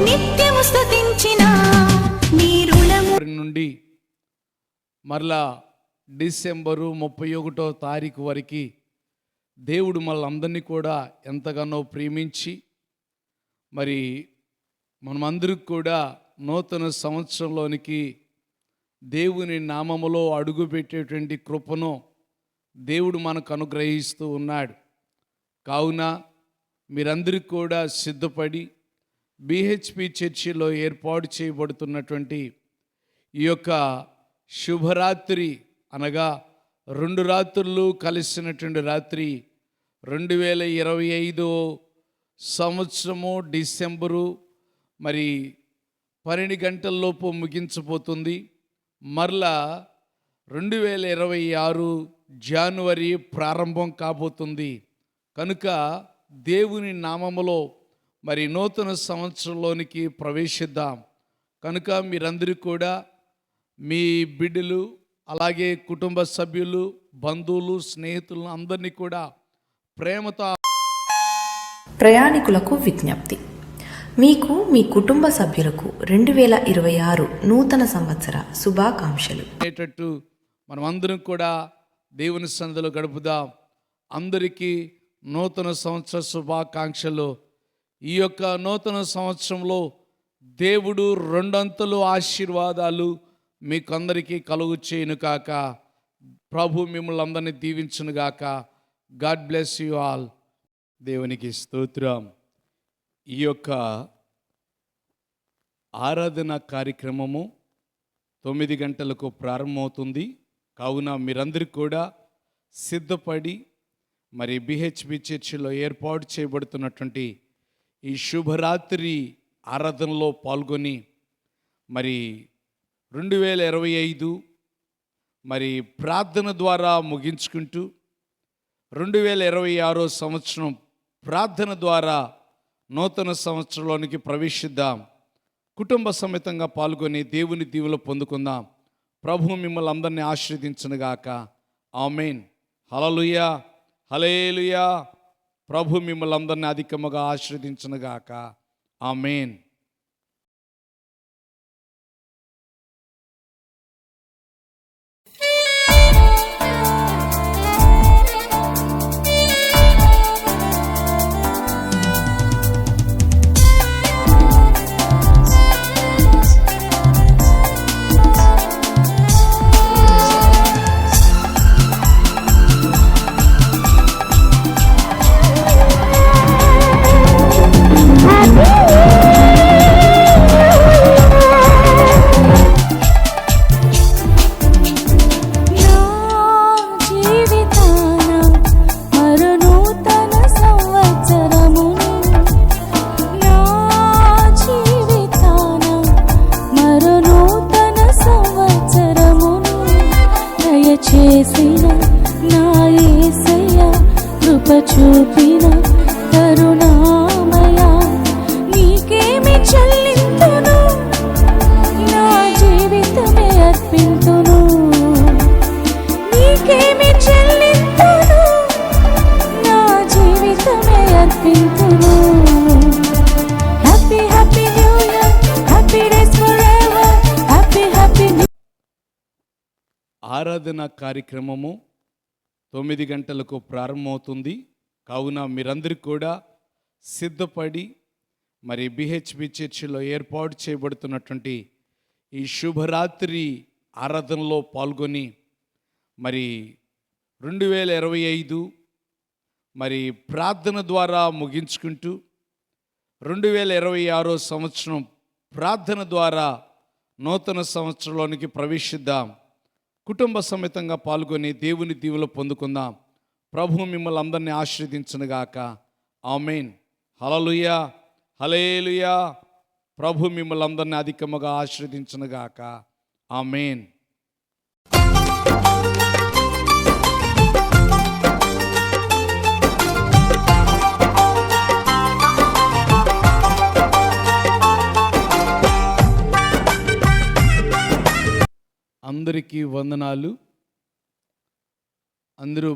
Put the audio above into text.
నిత్యము స్తుతించిన నీ రుణము నుండి మరలా డిసెంబరు 31వ తారీఖు వరకు దేవుడు మనందరినీ కూడా ఎంతగానో ప్రేమించి మరి మనమందరికి కూడా నూతన సంవత్సరంలోనికి దేవుని నామములో అడుగుపెట్టేటువంటి కృపను దేవుడు మనకు అనుగ్రహిస్తూ ఉన్నాడు. కావున మీరందరికీ కూడా సిద్ధపడి బిహెచ్పి చర్చిలో ఏర్పాటు చేయబడుతున్నటువంటి ఈ యొక్క శుభరాత్రి అనగా 2 రాత్రులు కలిసినటువంటి రాత్రి 2025 సంవత్సరము డిసెంబరు మరి 12 గంటల్లోపు ముగించబోతుంది. మరలా 2026 జనవరి ప్రారంభం కాబోతుంది. కనుక దేవుని నామములో మరి నూతన సంవత్సరంలోనికి ప్రవేశిద్దాం. కనుక మీరందరూ కూడా మీ బిడ్డలు అలాగే కుటుంబ సభ్యులు బంధువులు స్నేహితులను అందరినీ కూడా ప్రేమతో ప్రయాణికులకు విజ్ఞప్తి. మీకు మీ కుటుంబ సభ్యులకు 2026 నూతన సంవత్సర శుభాకాంక్షలు. మనం అందరం కూడా దేవుని సన్నిధిలో గడుపుదాం. అందరికీ నూతన సంవత్సర శుభాకాంక్షలు. ఈ యొక్క నూతన సంవత్సరంలో దేవుడు 2 అంతలు ఆశీర్వాదాలు మీకందరికీ కలుగు చేయను కాక. ప్రభు మిమ్మల్ని అందరినీ దీవించును గాక. God bless you all. దేవునికి స్తోత్రం. ఈ యొక్క ఆరాధన కార్యక్రమము 9 గంటలకు ప్రారంభమవుతుంది. కావున మీరందరూ కూడా సిద్ధపడి మరి బిహెచ్పి చర్చిలో ఏర్పాటు చేయబడుతున్నటువంటి ఈ శుభరాత్రి ఆరాధనలో పాల్గొని మరి 2025 మరి ప్రార్థన ద్వారా ముగించుకుంటూ 2026 సంవత్సరం ప్రార్థన ద్వారా నూతన సంవత్సరంలోనికి ప్రవేశిద్దాం. కుటుంబ సమేతంగా పాల్గొని దేవుని దీవెనలు పొందుకుందాం. ప్రభు మిమ్మల్ని అందరినీ ఆశీర్వదించునుగాక. ఆమేన్. హల్లెలూయా, హల్లెలూయా. ప్రభు మిమ్మల్ని అందరినీ అధికముగా ఆశీర్వదించునుగాక. ఆమేన్. చేసిన నా యేసయ్య కృప చూపిన కరుణామయ నీకేమి చెల్లింతును, నా జీవితమే అర్పింతును. నీకేమి చెల్లింతును, నా జీవితమే అర్పింతును. Happy happy new year, happy days forever, happy happy new. ఆరాధన కార్యక్రమము 9 గంటలకు ప్రారంభమవుతుంది. కావున మీరందరూ కూడా సిద్ధపడి మరి బిహెచ్పి చర్చిలో ఏర్పాటు చేయబడుతున్నటువంటి ఈ శుభరాత్రి ఆరాధనలో పాల్గొని మరి 2025 మరి ప్రార్థన ద్వారా ముగించుకుంటూ 2026 సంవత్సరం ప్రార్థన ద్వారా నూతన సంవత్సరంలోనికి ప్రవేశిద్దాం. కుటుంబ సమేతంగా పాల్గొని దేవుని దీవెనలు పొందుకుందాం. ప్రభు మిమ్మల్ని అందరినీ ఆశీర్వదించునుగాక. ఆమేన్. హల్లెలూయా, హల్లెలూయా. ప్రభు మిమ్మల్ని అందరినీ అధికముగా ఆశీర్వదించునుగాక. ఆమేన్. అందరికీ వందనాలు. అందరూ